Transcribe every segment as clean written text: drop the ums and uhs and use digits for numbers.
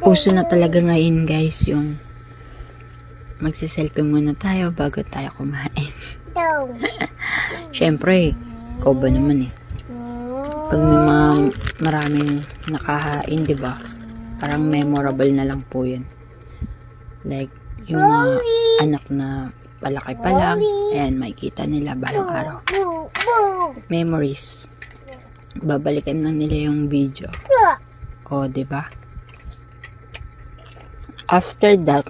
Uso na talaga ngayon guys yung magsiselfie muna tayo bago tayo kumain. Syempre, ikaw ba naman eh. Pag may mga maraming nakahain, di ba? Parang memorable na lang po yun. Like, yung mga anak na palaki pa lang, ayan, makikita nila balang araw. Memories. Babalikan lang nila yung video. O, di ba? After that,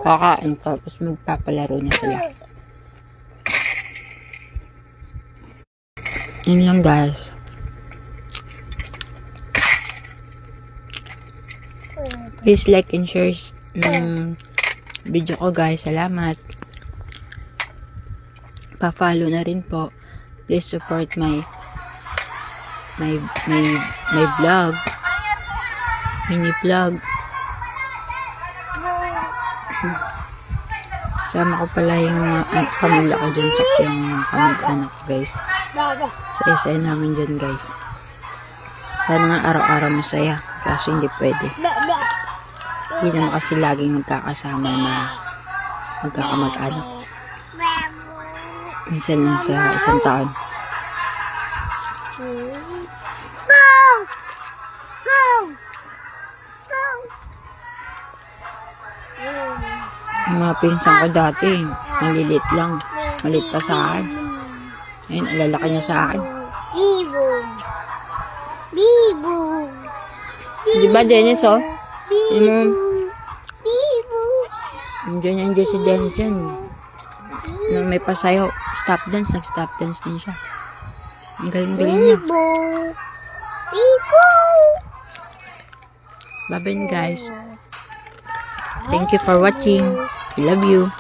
kakain tapos magpapalaro na sila. Yun lang guys. Please like and share ng video ko guys. Salamat. Pa-follow na rin po. Please support my vlog. Mini vlog. Sama ko pala yung pamilya ko dyan tsaka yung kamag-anak guys. Sa isa namin dyan guys. Sana nga araw-araw masaya. Kaso hindi pwede. Hindi naman kasi laging magkakasama na magkakamag-anak. Minsan lang sa isang taon. Yung mga pinsan ko dati, malilit lang. Malit pa sa akin. Ayun, alalaki niya sa akin. Bibo. Di ba, Dennis, oh? Bibo. Bibo. Nandiyan yan si Dennis dyan. Nung may pasayaw, stop dance, nag-stop dance din siya. Ang galing-galing niya. Bibo. Bye-bye guys. Thank you for watching. I love you.